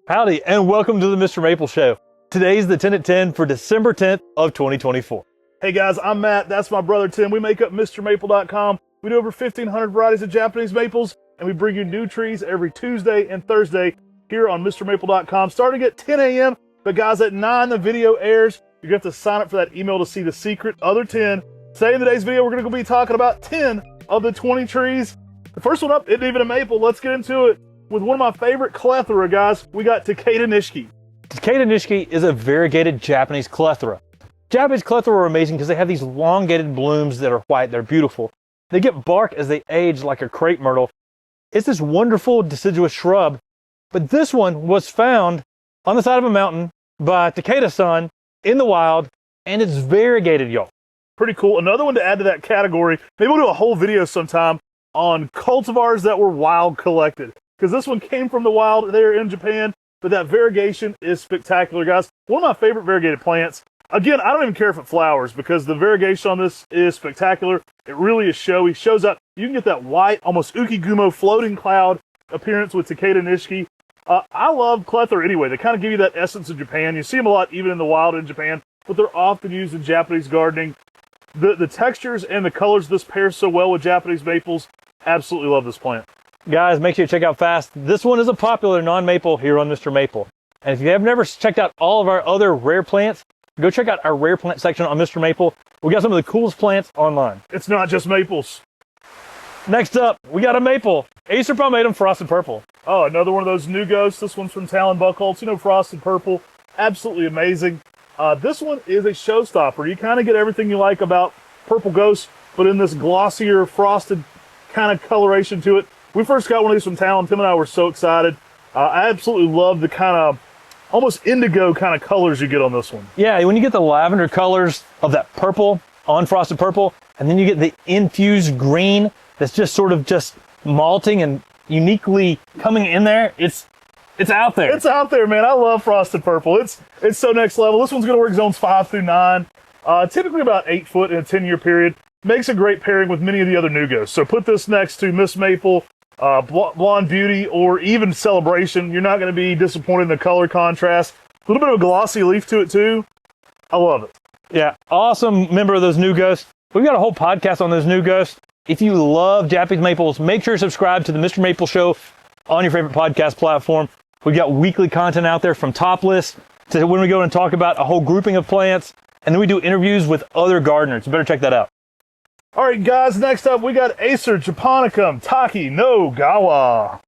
Howdy, and welcome to the MrMaple Show. Today's the 10 at 10 for December 10th of 2024. Hey guys, I'm Matt. That's my brother Tim. We make up MrMaple.com. We do over 1,500 varieties of Japanese maples, and we bring you new trees every Tuesday and Thursday here on MrMaple.com, starting at 10 a.m. But guys, at 9 the video airs. You're going to have to sign up for that email to see the secret other 10. Today in today's video, we're going to be talking about 10 of the 20 trees. The first one up isn't even a maple. Let's get into it with one of my favorite Clethra, guys. We got Takeda nishiki. Takeda nishiki is a variegated Japanese Clethra. Japanese Clethra are amazing because they have these elongated blooms that are white. They're beautiful. They get bark as they age like a crepe myrtle. It's this wonderful deciduous shrub, but this one was found on the side of a mountain by Takeda-san in the wild, and it's variegated, y'all. Pretty cool. Another one to add to that category, maybe we'll do a whole video sometime on cultivars that were wild collected, because this one came from the wild there in Japan, but that variegation is spectacular, guys. One of my favorite variegated plants. Again, I don't even care if it flowers, because the variegation on this is spectacular. It really is showy. Shows up. You can get that white, almost ukigumo floating cloud appearance with Takeda nishiki. I love Clethra anyway. They kind of give you that essence of Japan. You see them a lot even in the wild in Japan, but they're often used in Japanese gardening. The textures and the colors, this pairs so well with Japanese maples. Absolutely love this plant. Guys, make sure you check out fast. This one is a popular non-maple here on Mr. Maple. And if you have never checked out all of our other rare plants, go check out our rare plant section on Mr. Maple. We got some of the coolest plants online. It's not just maples. Next up, we got a maple. Acer palmatum frosted purple. Oh, another one of those new ghosts. This one's from Talon Buckholz. You know, frosted purple. Absolutely amazing. This one is a showstopper. You kind of get everything you like about purple ghosts, but in this glossier, frosted kind of coloration to it. We first got one of these from Talon. Tim and I were so excited. I absolutely love the kind of almost indigo kind of colors you get on this one. Yeah, when you get the lavender colors of that purple on frosted purple, and then you get the infused green that's just sort of just malting and uniquely coming in there, it's out there. It's out there, man. I love frosted purple. It's so next level. This one's going to work zones 5 through 9. Typically about 8 foot in a 10-year period. Makes a great pairing with many of the other new ghosts. So put this next to Miss Maple, Blonde Beauty, or even Celebration. You're not going to be disappointed in the color contrast. A little bit of a glossy leaf to it too. I love it. Yeah, awesome member of those new ghosts. We've got a whole podcast on those new ghosts. If you love Japanese maples, make sure to subscribe to the Mr. Maple Show on your favorite podcast platform. We've got weekly content out there, from top lists to when we go and talk about a whole grouping of plants, and then we do interviews with other gardeners. You better check that out. All right, guys, next up, we got Acer japonicum, Taki no gawa.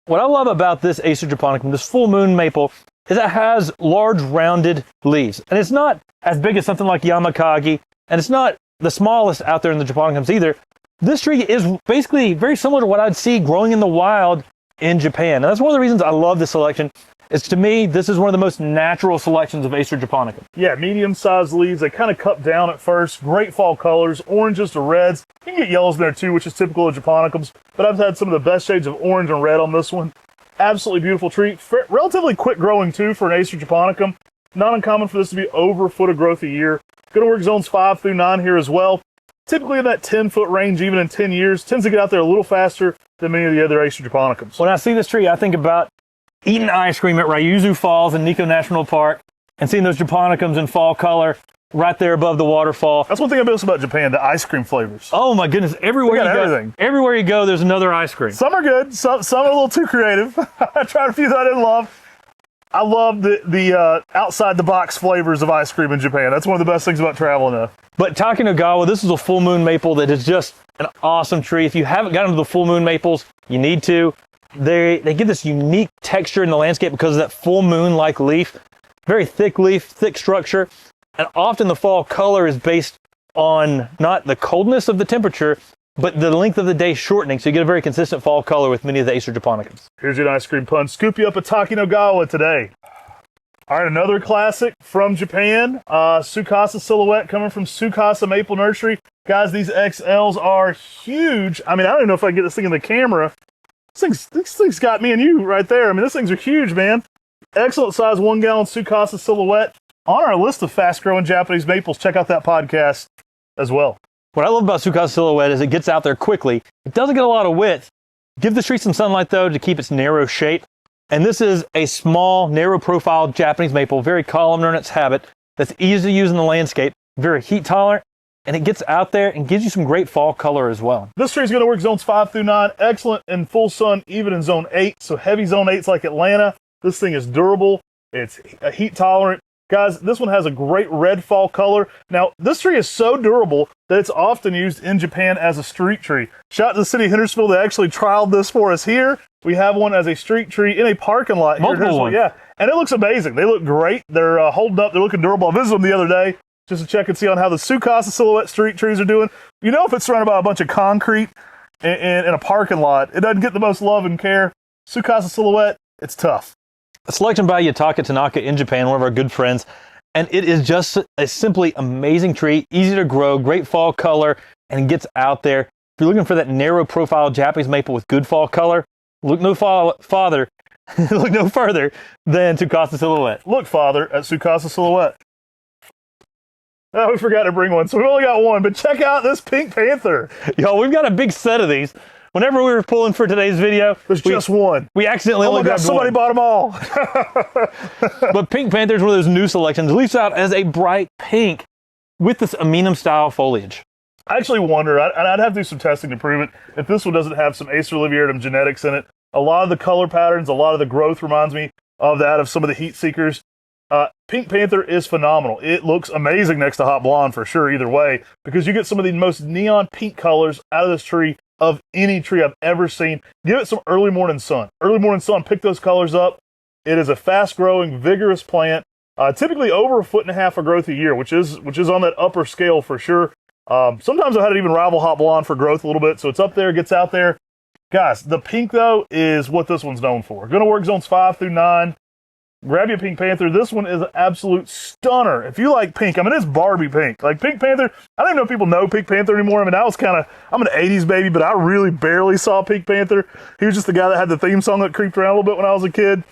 What I love about this Acer japonicum, this full moon maple, is it has large rounded leaves. And it's not as big as something like Yamakagi, and it's not the smallest out there in the japonicums either. This tree is basically very similar to what I'd see growing in the wild in Japan. And that's one of the reasons I love this selection. Is, to me, this is one of the most natural selections of Acer japonicum. Yeah, medium-sized leaves. They kind of cup down at first. Great fall colors, oranges to reds. You can get yellows in there too, which is typical of japonicums. But I've had some of the best shades of orange and red on this one. Absolutely beautiful tree. Relatively quick growing too for an Acer japonicum. Not uncommon for this to be over a foot of growth a year. Going to work zones 5 through 9 here as well. Typically in that 10-foot range, even in 10 years. Tends to get out there a little faster than many of the other Acer japonicums. When I see this tree, I think about eating ice cream at Ryuzu Falls in Nikko National Park and seeing those japonicums in fall color right there above the waterfall. That's one thing I miss about Japan, the ice cream flavors. Oh my goodness, everywhere you go, there's another ice cream. Some are good, some are a little too creative. I tried a few that I didn't love. I love the outside-the-box flavors of ice cream in Japan. That's one of the best things about traveling there. But Taki no gawa, this is a full moon maple that is just an awesome tree. If you haven't gotten to the full moon maples, you need to. They give this unique texture in the landscape because of that full moon-like leaf. Very thick leaf, thick structure. And often the fall color is based on not the coldness of the temperature, but the length of the day shortening. So you get a very consistent fall color with many of the Acer japonicums. Here's your ice cream pun. Scoop you up a Taki no gawa today. All right, another classic from Japan. Tsukasa Silhouette coming from Tsukasa Maple Nursery. Guys, these XLs are huge. I mean, I don't even know if I can get this thing in the camera. This thing's got me and you right there. I mean, these things are huge, man. Excellent size 1 gallon Tsukasa Silhouette. On our list of fast growing Japanese maples, check out that podcast as well. What I love about Tsukasa Silhouette is it gets out there quickly. It doesn't get a lot of width. Give the tree some sunlight though to keep its narrow shape. And this is a small, narrow profile Japanese maple, very columnar in its habit, that's easy to use in the landscape, very heat tolerant, and it gets out there and gives you some great fall color as well. This tree is going to work zones 5 through 9, excellent in full sun, even in zone 8. So heavy zone 8s like Atlanta. This thing is durable. It's heat tolerant. Guys, this one has a great red fall color. Now, this tree is so durable that it's often used in Japan as a street tree. Shout out to the city of Hendersonville. They actually trialed this for us here. We have one as a street tree in a parking lot here in Hendersonville. Yeah, and it looks amazing. They look great. They're holding up. They're looking durable. I visited them the other day just to check and see on how the Tsukasa Silhouette street trees are doing. You know, if it's surrounded by a bunch of concrete in a parking lot, it doesn't get the most love and care. Tsukasa Silhouette, it's tough. A selection by Yutaka Tanaka in Japan, one of our good friends. And it is just a simply amazing tree, easy to grow, great fall color, and it gets out there. If you're looking for that narrow profile Japanese maple with good fall color, look no further than Tsukasa Silhouette. Look, Father, at Tsukasa Silhouette. Oh, we forgot to bring one, so we only got one, but check out this Pink Panther. Yo, we've got a big set of these. Whenever we were pulling for today's video, there's just one. We accidentally only grabbed somebody one. bought them all. But Pink Panther is one of those new selections. It leaves out as a bright pink with this Aminum style foliage. I actually wonder, I'd have to do some testing to prove it, if this one doesn't have some Acer liviatum genetics in it. A lot of the color patterns, a lot of the growth reminds me of that of some of the heat seekers. Pink Panther is phenomenal. It looks amazing next to Hot Blonde for sure either way, because you get some of the most neon pink colors out of this tree of any tree I've ever seen. Give it some early morning sun. Early morning sun, pick those colors up. It is a fast-growing, vigorous plant, typically over 1.5 feet of growth a year, which is on that upper scale for sure. Sometimes I've had it even rival Hot Blonde for growth a little bit, so it's up there, gets out there. Guys, the pink, though, is what this one's known for. Going to work zones 5 through 9. Grab your Pink Panther. This one is an absolute stunner. If you like pink, I mean, it's Barbie pink. Like Pink Panther, I don't even know if people know Pink Panther anymore. I mean, I'm an 80s baby, but I really barely saw Pink Panther. He was just the guy that had the theme song that creeped around a little bit when I was a kid.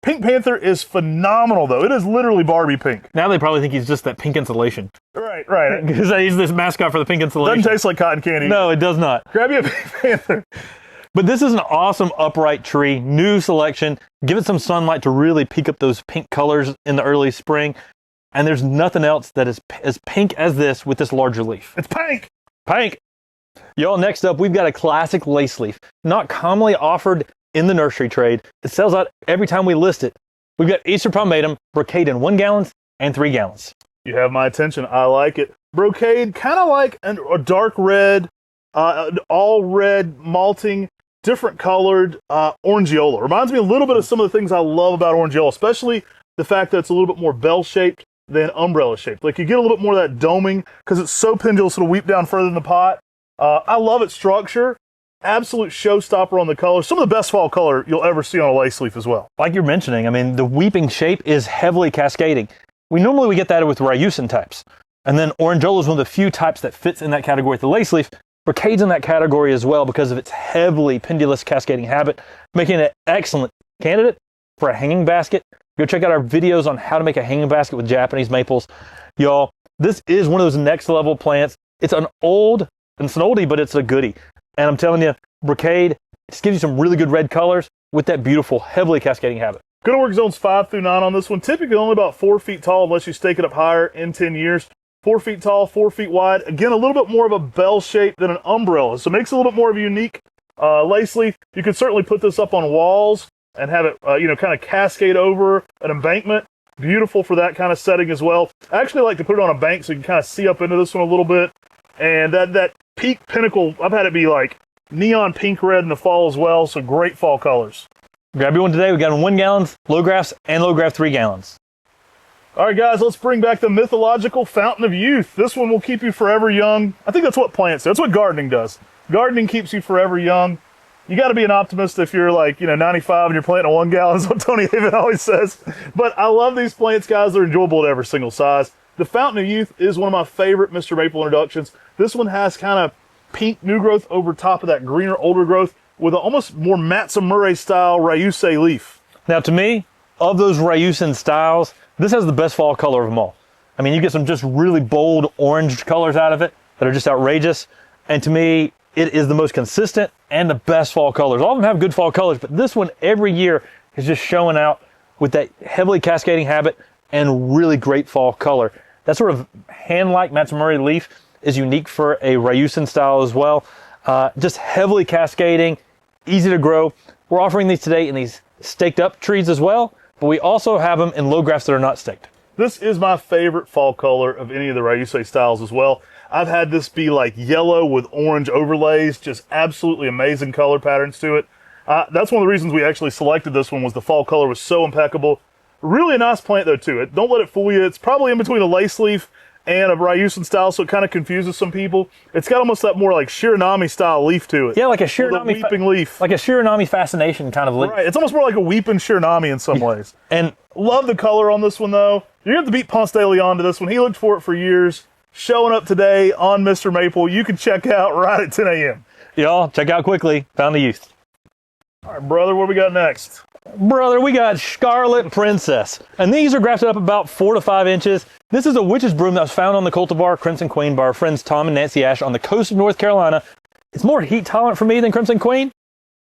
Pink Panther is phenomenal, though. It is literally Barbie pink. Now they probably think he's just that pink insulation. Right. Because he's this mascot for the pink insulation. Doesn't taste like cotton candy. No, it does not. Grab you a Pink Panther. But this is an awesome upright tree, new selection. Give it some sunlight to really peak up those pink colors in the early spring. And there's nothing else that is as pink as this with this larger leaf. It's pink. Pink. Y'all, next up, we've got a classic lace leaf, not commonly offered in the nursery trade. It sells out every time we list it. We've got Acer palmatum, Brocade in 1 gallons and 3 gallons. You have my attention. I like it. Brocade, kind of like a dark red, all red malting, different colored orangeola. Reminds me a little bit of some of the things I love about orangeola, especially the fact that it's a little bit more bell-shaped than umbrella-shaped. Like you get a little bit more of that doming because it's so pendulous it'll weep down further in the pot. I love its structure. Absolute showstopper on the color. Some of the best fall color you'll ever see on a lace leaf as well. Like you're mentioning, I mean, the weeping shape is heavily cascading. We normally get that with Ryusin types. And then orangeola is one of the few types that fits in that category with the lace leaf. Brocade's in that category as well because of its heavily pendulous cascading habit, making it an excellent candidate for a hanging basket. Go check out our videos on how to make a hanging basket with Japanese maples. Y'all, this is one of those next level plants. It's an oldie, but it's a goodie. And I'm telling you, Brocade just gives you some really good red colors with that beautiful, heavily cascading habit. Going to work zones 5 through 9 on this one. Typically only about 4 feet tall unless you stake it up higher in 10 years. 4 feet tall, 4 feet wide. Again, a little bit more of a bell shape than an umbrella. So it makes it a little bit more of a unique lace leaf. You can certainly put this up on walls and have it, kind of cascade over an embankment. Beautiful for that kind of setting as well. I actually like to put it on a bank so you can kind of see up into this one a little bit. And that peak pinnacle, I've had it be like neon pink red in the fall as well. So great fall colors. Grab you one today. We got in 1 gallons, low grafts, and low graft 3 gallons. All right, guys, let's bring back the mythological fountain of youth. This one will keep you forever young. I think that's what plants do. That's what gardening does. Gardening keeps you forever young. You got to be an optimist if you're 95 and you're planting a 1 gallon, is what Tony Haven always says. But I love these plants, guys. They're enjoyable at every single size. The fountain of youth is one of my favorite MrMaple introductions. This one has kind of pink new growth over top of that greener older growth with an almost more Matsumura style Ryusei leaf. Now, to me, of those Ryusin styles, this has the best fall color of them all. I mean, you get some just really bold orange colors out of it that are just outrageous. And to me, it is the most consistent and the best fall colors. All of them have good fall colors, but this one every year is just showing out with that heavily cascading habit and really great fall color. That sort of hand-like Matsumori leaf is unique for a Ryusen style as well. Just heavily cascading, easy to grow. We're offering these today in these staked up trees as well, but we also have them in low grafts that are not staked. This is my favorite fall color of any of the Ryusei styles as well. I've had this be like yellow with orange overlays, just absolutely amazing color patterns to it. That's one of the reasons we actually selected this one, was the fall color was so impeccable. Really a nice plant though too. Don't let it fool you. It's probably in between a lace leaf and a Ryusen style, so it kind of confuses some people. It's got almost that more like Schirrmann style leaf to it. Yeah, like a Schirrmann weeping leaf. Like a Schirrmann fascination kind of leaf. Right, it's almost more like a weeping Schirrmann in some ways. And love the color on this one though. You're going to have to beat Ponce de Leon to this one. He looked for it for years. Showing up today on Mr. Maple. You can check out right at 10 a.m. y'all, check out quickly. Found the youth. All right, brother, what we got next? Brother, we got Scarlet Princess. And these are grafted up about 4 to 5 inches. This is a witch's broom that was found on the cultivar Crimson Queen by our friends Tom and Nancy Ash on the coast of North Carolina. It's more heat tolerant for me than Crimson Queen.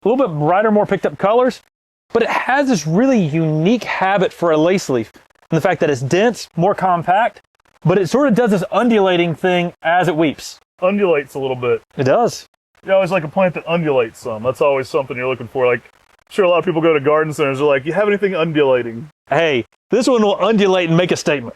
A little bit brighter, more picked up colors. But it has this really unique habit for a lace leaf. And the fact that it's dense, more compact, but it sort of does this undulating thing as it weeps. Undulates a little bit. It does. You always like a plant that undulates some. That's always something you're looking for. Like, I'm sure a lot of people go to garden centers, they're like, you have anything undulating? Hey, this one will undulate and make a statement.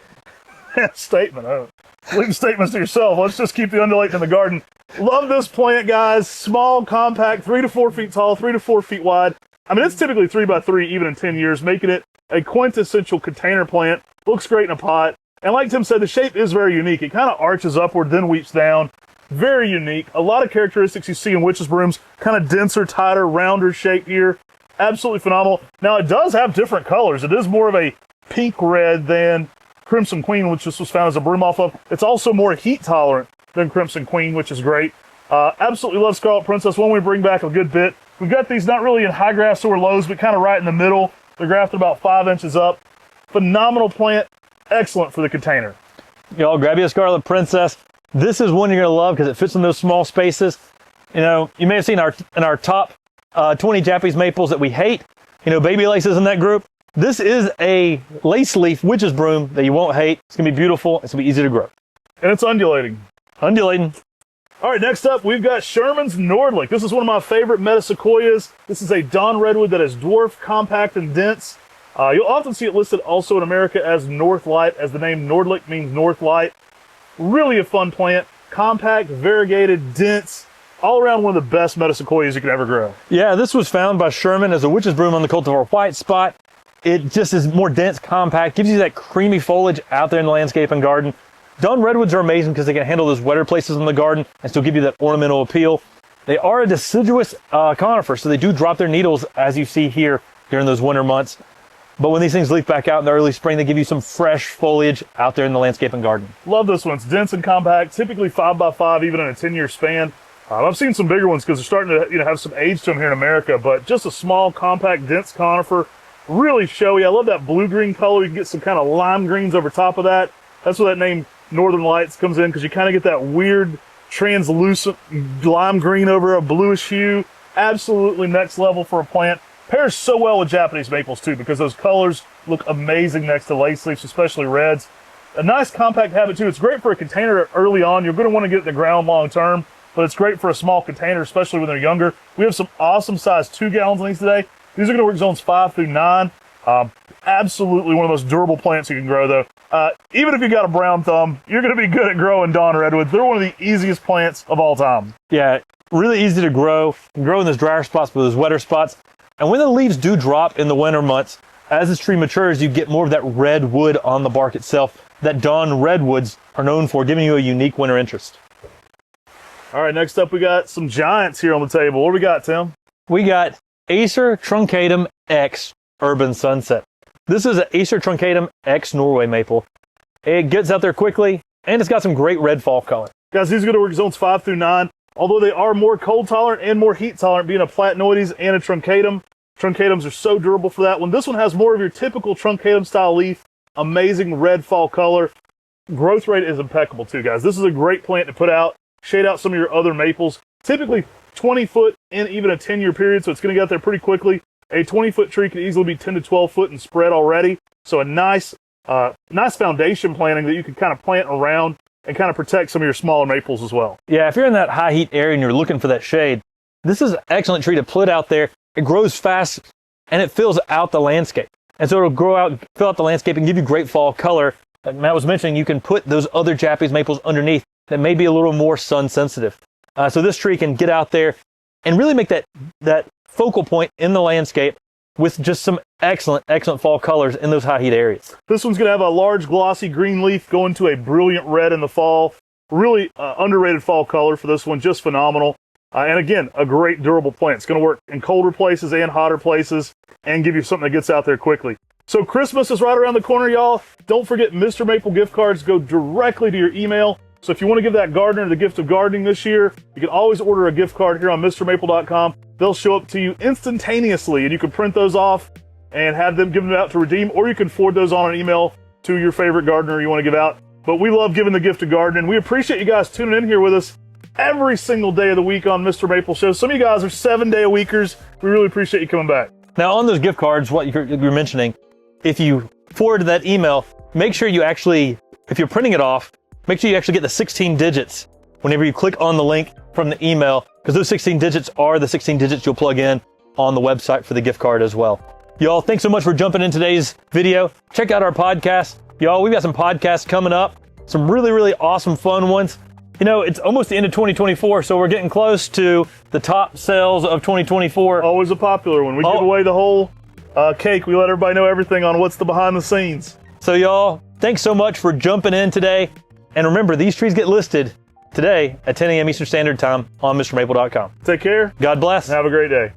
Statement. Oh. Leave statements to yourself. Let's just keep the undulating in the garden. Love this plant, guys. Small, compact, 3 to 4 feet tall, 3 to 4 feet wide. I mean, it's typically 3 by 3 even in 10 years, making it a quintessential container plant. Looks great in a pot. And like Tim said, the shape is very unique. It kind of arches upward, then weeps down. Very unique. A lot of characteristics you see in witch's brooms. Kind of denser, tighter, rounder shape here. Absolutely phenomenal. Now, it does have different colors. It is more of a pink red than Crimson Queen, which this was found as a broom off of. It's also more heat tolerant than Crimson Queen, which is great. Absolutely love Scarlet Princess. One we bring back a good bit. We've got these not really in high grafts or lows, but kind of right in the middle. They're grafted about 5 inches up. Phenomenal plant. Excellent for the container. Y'all grab you a Scarlet Princess. This is one you're going to love because it fits in those small spaces. You know, you may have seen in our top 20 Japanese maples that we hate. You know, baby lace is in that group. This is a lace leaf witch's broom that you won't hate. It's going to be beautiful. It's going to be easy to grow. And it's undulating. Undulating. All right, next up, we've got Schirrmann's Nordlicht. This is one of my favorite Metasequoias. This is a Dawn redwood that is dwarf, compact, and dense. You'll often see it listed also in America as Northlight, as the name Nordlicht means Northlight. Really a fun plant. Compact, variegated, dense. All around one of the best Metasequoias you can ever grow. Yeah, this was found by Schirrmann as a witch's broom on the cultivar white spot. It just is more dense, compact, gives you that creamy foliage out there in the landscape and garden. Dawn redwoods are amazing because they can handle those wetter places in the garden and still give you that ornamental appeal. They are a deciduous conifer, so they do drop their needles, as you see here during those winter months. But when these things leaf back out in the early spring, they give you some fresh foliage out there in the landscape and garden. Love this one. It's dense and compact, typically 5 by 5, even in a 10-year span. I've seen some bigger ones because they're starting to have some age to them here in America, but just a small, compact, dense conifer. Really showy. I love that blue-green color. You can get some kind of lime greens over top of that. That's where that name Northern Lights comes in, because you kind of get that weird, translucent lime green over a bluish hue. Absolutely next level for a plant. Pairs so well with Japanese maples too, because those colors look amazing next to lace leaves, especially reds. A nice compact habit too. It's great for a container early on. You're going to want to get it in the ground long term, but it's great for a small container, especially when they're younger. We have some awesome size 2 gallons in these today. These are going to work zones 5 through 9. Absolutely one of the most durable plants you can grow though. Even if you got a brown thumb, you're going to be good at growing Dawn redwoods. They're one of the easiest plants of all time. Yeah, really easy to grow. You can grow in those drier spots, but those wetter spots. And when the leaves do drop in the winter months, as this tree matures, you get more of that red wood on the bark itself that Dawn redwoods are known for, giving you a unique winter interest. All right, next up we got some giants here on the table. What do we got, Tim? We got Acer truncatum X Urban Sunset. This is an Acer truncatum X Norway maple. It gets out there quickly, and it's got some great red fall color. Guys, these are going to work zones 5 through 9. Although they are more cold tolerant and more heat tolerant, being a platanoides and a truncatum. Truncatums are so durable for that one. This one has more of your typical truncatum style leaf. Amazing red fall color. Growth rate is impeccable too, guys. This is a great plant to put out, shade out some of your other maples. Typically 20 foot in even a 10-year period, so it's going to get out there pretty quickly. A 20-foot tree can easily be 10 to 12 foot in spread already. So a nice foundation planting that you can kind of plant around and kind of protect some of your smaller maples as well. Yeah, if you're in that high heat area and you're looking for that shade, this is an excellent tree to put out there. It grows fast and it fills out the landscape. And so it'll grow out, fill out the landscape and give you great fall color. Like Matt was mentioning, you can put those other Japanese maples underneath that may be a little more sun sensitive. So this tree can get out there and really make that focal point in the landscape with just some excellent fall colors in those high heat areas. This one's going to have a large glossy green leaf going to a brilliant red in the fall. Really underrated fall color for this one, just phenomenal. And again, a great durable plant. It's going to work in colder places and hotter places and give you something that gets out there quickly. So Christmas is right around the corner, y'all. Don't forget Mr. Maple gift cards go directly to your email. So if you want to give that gardener the gift of gardening this year, you can always order a gift card here on MrMaple.com. They'll show up to you instantaneously, and you can print those off and have them give them out to redeem, or you can forward those on an email to your favorite gardener you want to give out. But we love giving the gift of gardening. We appreciate you guys tuning in here with us every single day of the week on Mr. Maple Show. Some of you guys are 7-day-a-weekers. We really appreciate you coming back. Now on those gift cards, what you're mentioning, if you forward that email, make sure you actually, if you're printing it off, make sure you actually get the 16 digits whenever you click on the link from the email, because those 16 digits are the 16 digits you'll plug in on the website for the gift card as well. Y'all, thanks so much for jumping in today's video. Check out our podcast. Y'all, we've got some podcasts coming up, some really, really awesome fun ones. You know, it's almost the end of 2024, so we're getting close to the top sales of 2024. Always a popular one. We give away the whole cake. We let everybody know everything on what's the behind the scenes. So y'all, thanks so much for jumping in today. And remember, these trees get listed today at 10 a.m. Eastern Standard Time on MrMaple.com. Take care. God bless. And have a great day.